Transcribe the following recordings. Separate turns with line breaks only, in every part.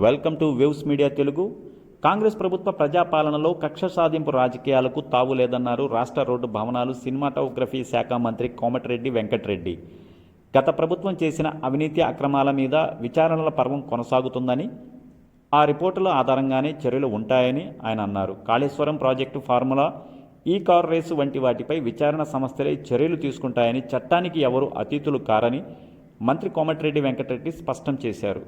Welcome to waves media Telugu. Congress ప్రభుత్వ ప్రజాపాలనలో కక్ష సాధింపు రాజకీయాలకు తావు లేదన్నారు రాష్ట్ర రోడ్డు భవనాలు సినిమాటోగ్రఫీ శాఖ మంత్రి కోమటిరెడ్డి వెంకటరెడ్డి. గత ప్రభుత్వం చేసిన అవినీతి అక్రమాల మీద విచారణల పర్వం కొనసాగుతుందని, ఆ రిపోర్టుల ఆధారంగానే చర్యలు ఉంటాయని ఆయన అన్నారు. కాళేశ్వరం ప్రాజెక్టు, ఫార్ములా, ఈ కార్ రేసు వంటి వాటిపై విచారణ సంస్థలే చర్యలు తీసుకుంటాయని, చట్టానికి ఎవరు అతీతులు కారని మంత్రి కోమటిరెడ్డి వెంకటరెడ్డి స్పష్టం చేశారు.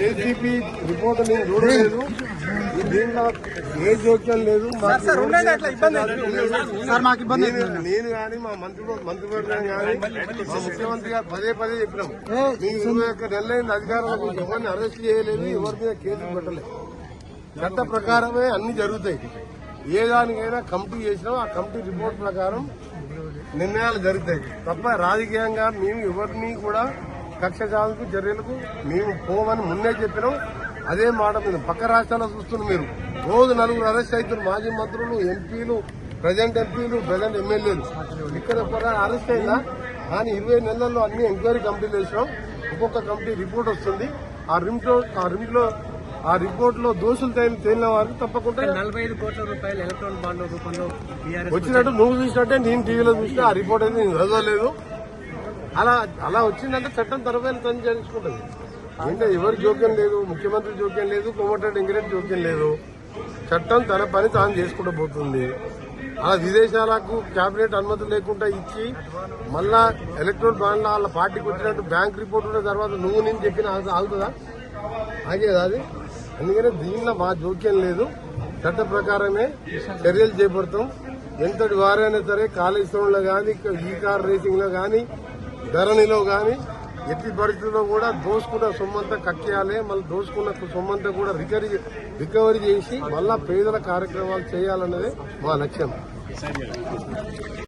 ఏసీపీ రిపోర్ట్ నేను చూడలేదు, దీంట్లో ఏ జోక్యం లేదు. నేను కానీ మా మంత్రివర్గం కానీ మా ముఖ్యమంత్రి గారు పదే చెప్పినాం, మీకు 21 నెలలైన అధికారంలో ఎవరిని అరెస్ట్ చేయలేదు, ఎవరి మీద కేసులు పెట్టలేదు. చట్ట ప్రకారమే అన్ని జరుగుతాయి. ఏ దానికైనా కమిటీ చేసినాం, ఆ కమిటీ రిపోర్ట్ ప్రకారం నిర్ణయాలు జరుగుతాయి తప్ప రాజకీయంగా మేము ఎవరిని కూడా కక్ష సాధింపు చర్యలకు మేము పోమని ముందే చెప్పినాం. అదే మాట మీద పక్క రాష్ట్రాల్లో చూస్తున్నారు మీరు, రోజు 4 అరెస్ట్ అవుతున్నారు. మాజీ మంత్రులు, ఎంపీలు, ప్రజెంట్ ఎమ్మెల్యేలు. ఇక్కడ అరెస్ట్ అయినా కానీ 20 నెలల్లో అన్ని ఎంక్వైరీ కమిటీలు వేసినాం. ఒక్కొక్క కమిటీ రిపోర్ట్ వస్తుంది. ఆ రిపోర్ట్ లో దోషులు తేలిన వారికి తప్పకుండా
45 కోట్ల రూపాయలు ఎలక్ట్రానిక్ బాండ్ రూపంలో
వచ్చినట్టు నువ్వు చూసినట్టే నేను టీవీలో చూసినా. ఆ రిపోర్ట్ అయితే నేను చదవలేదు. అలా వచ్చిందంటే చట్టం తరఫున పని చేసుకుంటుంది. అంటే ఎవరి జోక్యం లేదు, ముఖ్యమంత్రి జోక్యం లేదు, కోమటిరెడ్డి వెంకటరెడ్డి జోక్యం లేదు. చట్టం తన పని తాను చేసుకుంటూ పోతుంది. అలా విదేశాలకు కేబినెట్ అనుమతి లేకుండా ఇచ్చి మళ్ళా ఎలక్ట్రానిక్ బాండ్ల వాళ్ళ పార్టీకి వచ్చినట్టు బ్యాంక్ రిపోర్ట్ ఉన్న తర్వాత నువ్వు నేను చెప్పిన ఆగుతుందా? ఆగేదా అది? అందుకనే దీనిలో మా జోక్యం లేదు. చట్ట ప్రకారమే చర్యలు చేపడతాం. ఎంతటి వారైనా సరే కాళేశ్వరంలో కానీ, ఈ కార్ రేసింగ్ లో కానీ, ధరణిలో కానీ ఎట్టి పరిస్థితుల్లో కూడా దోసుకున్న సొమ్మంతా కక్కేయాలి. మళ్ళీ దోసుకున్న సొమ్మంతా కూడా రికవరీ చేసి మళ్ళా పేదల కార్యక్రమాలు చేయాలన్నదే మా లక్ష్యం.